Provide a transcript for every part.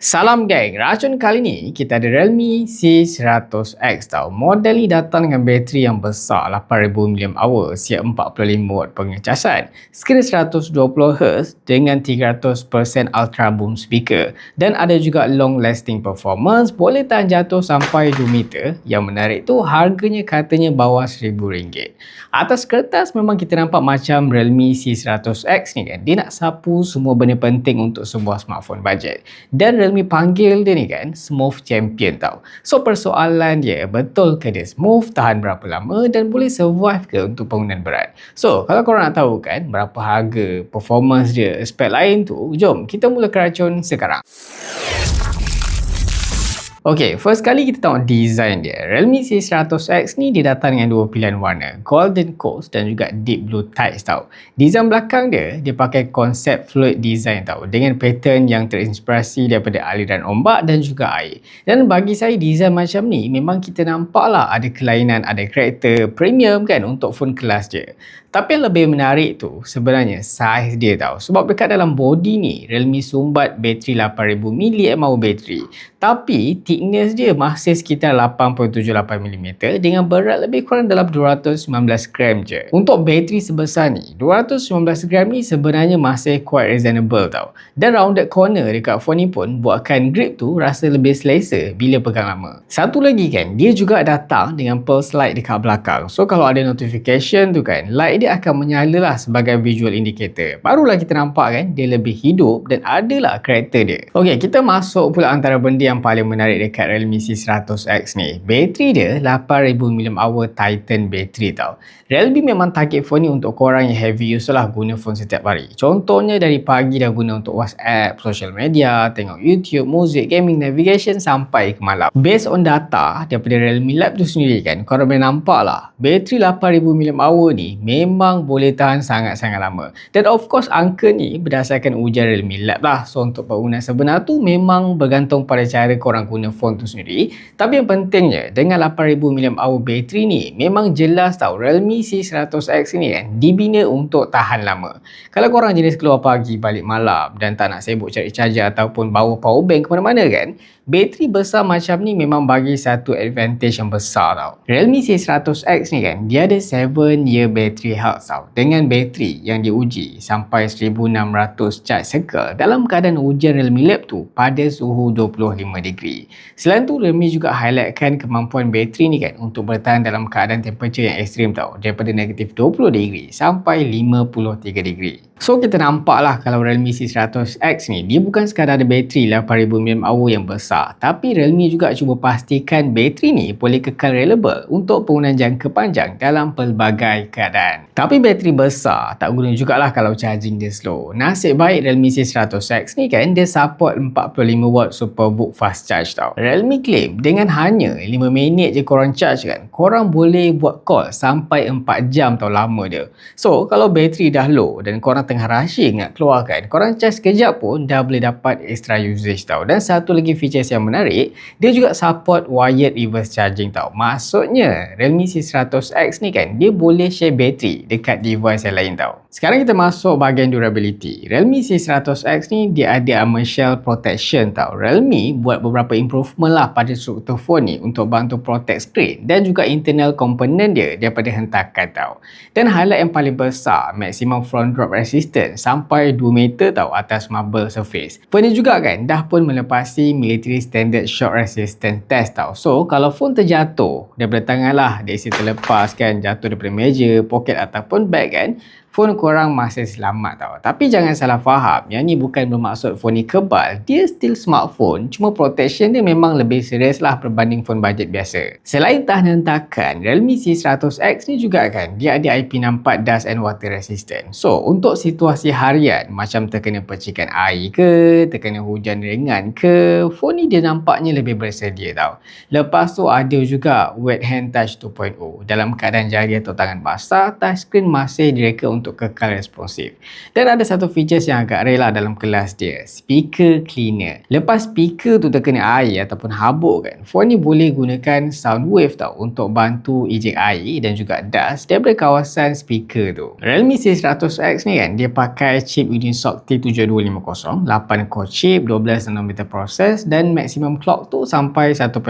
Salam geng, racun kali ni kita ada Realme C100X tau. Model ni datang dengan bateri yang besar 8000 mAh siap 45W pengecasan. Skrin 120Hz dengan 300% ultra boom speaker dan ada juga long lasting performance, boleh tahan jatuh sampai 2 meter. Yang menarik tu harganya katanya bawah RM1000. Atas kertas memang kita nampak macam Realme C100X ni kan, dia nak sapu semua benda penting untuk sebuah smartphone bajet. Dan Realme panggil dia ni kan smooth champion tau. So persoalan dia, betul ke dia smooth, tahan berapa lama dan boleh survive ke untuk penggunaan berat? So kalau korang nak tahu kan berapa harga, performance dia, spek lain tu, jom kita mula keracun sekarang. Okay, first kali kita tengok design dia. Realme C100X ni dia datang dengan dua pilihan warna, Golden Coast dan juga Deep Blue Tides tau. Design belakang dia pakai konsep fluid design tau, dengan pattern yang terinspirasi daripada aliran ombak dan juga air. Dan bagi saya design macam ni memang kita nampak lah ada kelainan, ada karakter premium kan untuk phone kelas dia. Tapi yang lebih menarik tu sebenarnya saiz dia tau. Sebab dekat dalam body ni Realme sumbat bateri 8000 mAh bateri. Tapi thickness dia masih sekitar 8.78mm dengan berat lebih kurang dalam 219 gram je. Untuk bateri sebesar ni, 219 gram ni sebenarnya masih quite reasonable tau. Dan rounded corner dekat phone ni pun buatkan grip tu rasa lebih selesa bila pegang lama. Satu lagi kan, dia juga datang dengan pulse light dekat belakang. So kalau ada notification tu kan, light dia akan menyala lah sebagai visual indicator. Barulah kita nampak kan, dia lebih hidup dan adalah karakter dia. Okay, kita masuk pula antara benda yang paling menarik dekat Realme C100X ni. Bateri dia 8000 mAh Titan bateri tau. Realme memang target phone ni untuk korang yang heavy user lah guna phone setiap hari. Contohnya dari pagi dah guna untuk WhatsApp, social media, tengok YouTube, muzik, gaming, navigation sampai ke malam. Based on data daripada Realme Lab tu sendiri kan, korang boleh nampak lah bateri 8000 mAh ni memang boleh tahan sangat-sangat lama. Dan of course angka ni berdasarkan ujian Realme Lab lah. So untuk penggunaan sebenar tu memang bergantung pada cara korang guna phone tu sendiri. Tapi yang pentingnya dengan 8000 mAh bateri ni memang jelas tau Realme C100X ni kan dibina untuk tahan lama. Kalau korang jenis keluar pagi balik malam dan tak nak sibuk cari charger ataupun bawa power bank ke mana-mana kan, bateri besar macam ni memang bagi satu advantage yang besar tau. Realme C100X ni kan dia ada 7-year battery health tau, dengan bateri yang diuji sampai 1600 charge cycle dalam keadaan ujian Realme Lab tu pada suhu 25 degree. Selain tu Realme juga highlightkan kemampuan bateri ni kan untuk bertahan dalam keadaan temperature yang ekstrim tau, daripada negatif 20 degree sampai 53 degree. So kita nampak lah kalau Realme C100X ni dia bukan sekadar ada bateri 8000 mAh yang besar, tapi Realme juga cuba pastikan bateri ni boleh kekal reliable untuk penggunaan jangka panjang dalam pelbagai keadaan. Tapi bateri besar tak guna jugalah kalau charging dia slow. Nasib baik Realme C100X ni kan dia support 45W SuperVOOC fast charge tau. Realme claim dengan hanya 5 minit je korang charge kan, korang boleh buat call sampai 4 jam tau lama dia. So kalau bateri dah low dan korang tengah rushing nak keluarkan, korang charge sekejap pun dah boleh dapat extra usage tau. Dan satu lagi features yang menarik, dia juga support wired reverse charging tau. Maksudnya Realme C100X ni kan dia boleh share bateri dekat device yang lain tau. Sekarang kita masuk bahagian durability. Realme C100X ni dia ada armor shell protection tau. Realme buat beberapa improvement lah pada struktur phone ni untuk bantu protect screen dan juga internal komponen dia daripada hentakan tau. Dan highlight yang paling besar, maximum front drop resistance sampai 2 meter tau atas marble surface. Phone ni juga kan dah pun melepasi military standard shock resistance test tau. So kalau phone terjatuh daripada tangan lah, dia isi terlepas kan, jatuh daripada meja, poket ataupun bag kan, phone korang masih selamat tau. Tapi jangan salah faham, yang ni bukan bermaksud phone ni kebal. Dia still smartphone, cuma protection dia memang lebih serius lah berbanding phone budget biasa. Selain tahan hentakan, Realme C100X ni juga kan dia ada IP64 dust and water resistant. So untuk situasi harian macam terkena percikan air ke, terkena hujan ringan ke, phone ni dia nampaknya lebih bersedia tau. Lepas tu ada juga wet hand touch 2.0. Dalam keadaan jari atau tangan basah, touchscreen masih direka untuk kekal responsif. Dan ada satu features yang agak rare lah dalam kelas dia, speaker cleaner. Lepas speaker tu terkena air ataupun habuk kan, phone ni boleh gunakan sound wave tau untuk bantu ejek air dan juga dust daripada kawasan speaker tu. Realme C100X ni kan, dia pakai chip Unisoc T7250, 8 core chip, 12 nanometer proses dan maximum clock tu sampai 1.8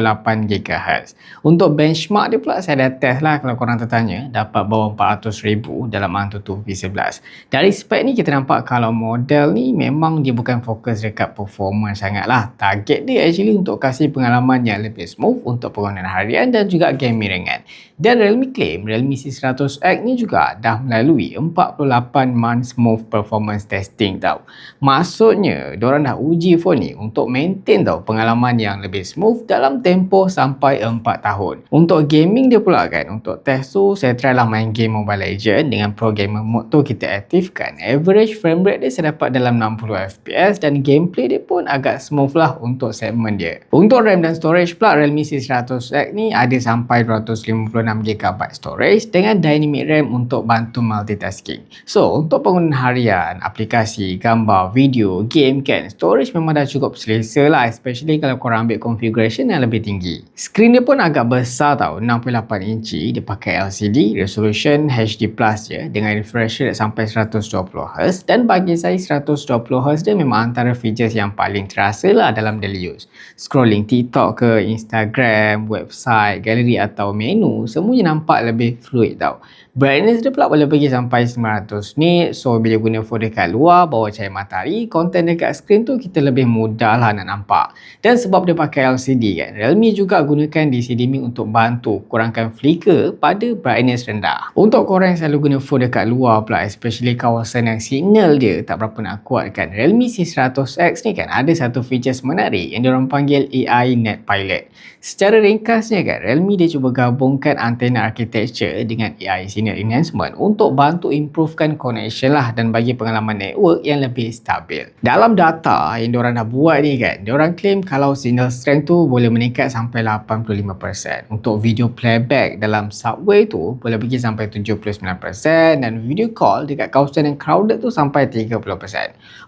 GHz. Untuk benchmark dia pula saya dah test lah, kalau korang tertanya, dapat bawah 400,000 dalam AnTuTu V11. Dari spek ni kita nampak kalau model ni memang dia bukan fokus dekat performance sangat lah. Target dia actually untuk kasih pengalaman yang lebih smooth untuk penggunaan harian dan juga gaming ringan. Dan Realme claim Realme C100X ni juga dah melalui 48 months smooth performance testing tau. Maksudnya diorang dah uji phone ni untuk maintain tau pengalaman yang lebih smooth dalam tempoh sampai 4 tahun. Untuk gaming dia pula kan, untuk test tu saya try lah main game Mobile Legends dengan Pro Gamer mode tu kita aktifkan. Average frame rate dia saya dapat dalam 60 FPS dan gameplay dia pun agak smooth lah untuk segmen dia. Untuk RAM dan storage pula, Realme C100X ni ada sampai 256GB storage dengan dynamic RAM untuk bantu multitasking. So untuk penggunaan harian, aplikasi, gambar, video, game kan, storage memang dah cukup selesa lah, especially kalau korang ambil configuration yang lebih tinggi. Skrin dia pun agak besar tau, 6.8 inci, dia pakai LCD, resolution HD Plus je dengan refresh rate sampai 120Hz dan bagi saya 120Hz dia memang antara features yang paling terasa lah dalam daily use. Scrolling TikTok ke Instagram, website, galeri atau menu, semuanya nampak lebih fluid tau. Brightness dia pula boleh pergi sampai 900 nit, so bila guna phone dekat luar, bawah cahaya matahari, konten dekat skrin tu kita lebih mudah lah nak nampak. Dan sebab dia pakai LCD kan, Realme juga gunakan DCD-MIC untuk bantu kurangkan flicker pada brightness rendah. Untuk korang yang selalu guna phone dekat luar pula, especially kawasan yang signal dia tak berapa nak kuat kan, Realme C100X ni kan ada satu features menarik yang diorang panggil AI Net Pilot. Secara ringkasnya kan, Realme dia cuba gabungkan antena architecture dengan AI signal enhancement untuk bantu improvekan connection lah dan bagi pengalaman network yang lebih stabil. Dalam data yang diorang dah buat ni kan, diorang claim kalau signal strength tu boleh meningkat sampai 85%. Untuk video playback dalam subway tu boleh pergi sampai 79% dan video call dekat kawasan yang crowded tu sampai 30%.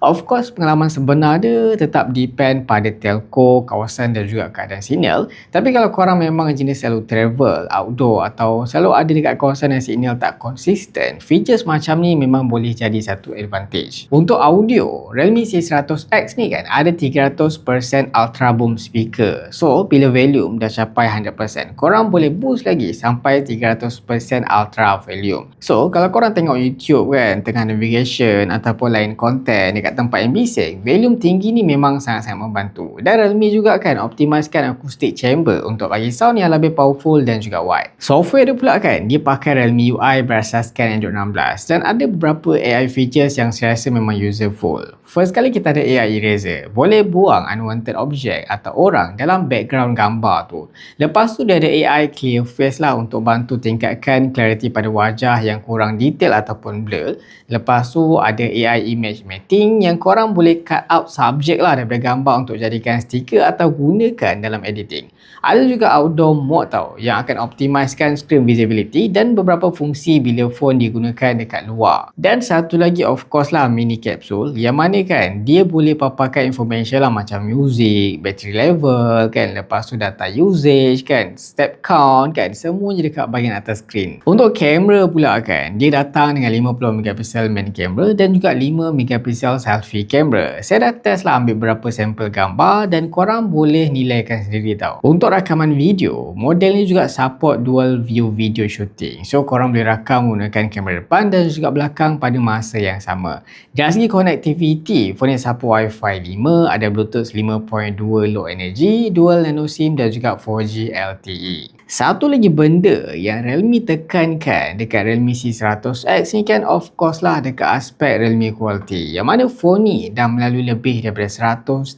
Of course, pengalaman sebenar dia tetap depend pada telco, kawasan dan juga keadaan signal. Tapi kalau korang memang jenis selalu travel, outdoor atau selalu ada dekat kawasan yang signal tak konsisten, features macam ni memang boleh jadi satu advantage. Untuk audio, Realme C100X ni kan ada 300% ultra boom speaker. So, bila volume dah capai 100%, korang boleh boost lagi sampai 300% ultra volume. So, kalau korang tengok YouTube kan, tengah navigation ataupun lain konten dekat tempat yang bising, volume tinggi ni memang sangat-sangat membantu. Dan Realme juga kan optimiskan acoustic chamber untuk bagi sound yang lebih powerful dan juga wide. Software dia pula kan, dia pakai Realme UI berasaskan Android 16 dan ada beberapa AI features yang saya rasa memang useful. First kali kita ada AI Eraser, boleh buang unwanted object atau orang dalam background gambar tu. Lepas tu dia ada AI Clear Face lah untuk bantu tingkatkan clarity pada wajah yang kurang detail ataupun blur. Lepas tu ada AI Image Mating yang korang boleh cut out subjek lah daripada gambar untuk jadikan stiker atau gunakan dalam editing. Ada juga outdoor mode tau yang akan optimiskan screen visibility dan beberapa fungsi bila phone digunakan dekat luar. Dan satu lagi of course lah mini capsule yang mana kan dia boleh paparkan information lah macam music, battery level kan, lepas tu data usage kan, step count kan, semuanya dekat bahagian atas skrin. Untuk kamera pula kan, dia datang dengan 50MP main camera dan juga 5MP selfie camera. Saya dah test lah ambil beberapa sampel gambar dan korang boleh nilaikan sendiri tau. Untuk rakaman video, model ni juga support dual view video shooting. So korang boleh rakam menggunakan kamera depan dan juga belakang pada masa yang sama. Dari segi connectivity, phone ni support Wi-Fi 5, ada Bluetooth 5.2 low energy, dual nano SIM dan juga 4G LTE. Satu lagi benda yang Realme tekankan dekat Realme C100X ni kan of course lah dekat aspek Realme quality, yang mana phone ni dah melalui lebih daripada 130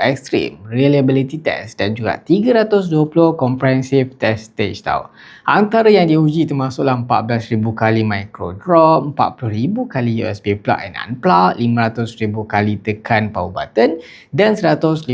extreme reliability test dan juga 320 comprehensive test stage tau. Antara yang diuji termasuklah 14,000 kali micro drop, 40,000 kali USB plug and unplug, 500,000 kali tekan power button dan 150,000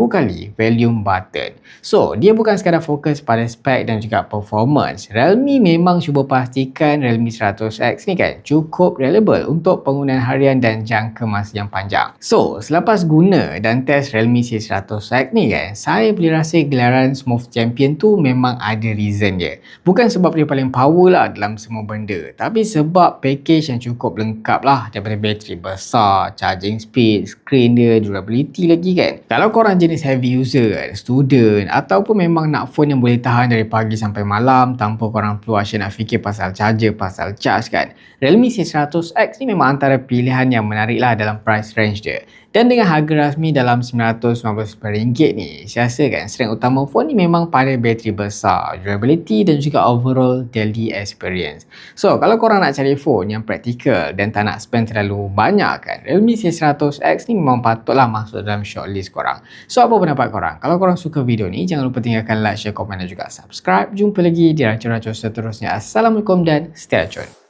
kali volume button. So, dia bukan sekadar fokus pada spek dan juga performance. Realme memang cuba pastikan Realme 100 C100X ni kan cukup reliable untuk penggunaan harian dan jangka masa yang panjang. So, selepas guna dan test Realme C100X ni kan, saya boleh rasa gelaran Smooth Champion tu memang ada reason dia. Bukan sebab dia paling power lah dalam semua benda, tapi sebab package yang cukup lengkap lah, daripada bateri besar, charging speed, screen dia, durability lagi kan. Kalau korang jenis heavy user kan, student ataupun memang nak phone yang boleh tahan dari pagi sampai malam tanpa korang perlu asyik nak fikir pasal charger, pasal charge kan, Realme C100X ni memang antara pilihan yang menarik lah dalam price range dia. Dan dengan harga rasmi dalam RM999 ni, saya rasa kan strength utama phone ni memang pada bateri besar, durability dan juga overall daily experience. So, kalau korang nak cari phone yang praktikal dan tak nak spend terlalu banyak kan, Realme C100X ni memang patutlah masuk dalam shortlist korang. So, apa pendapat korang? Kalau korang suka video ni, jangan lupa tinggalkan like, share, komen dan juga subscribe. Jumpa lagi di racun-racun seterusnya. Assalamualaikum dan stay racun.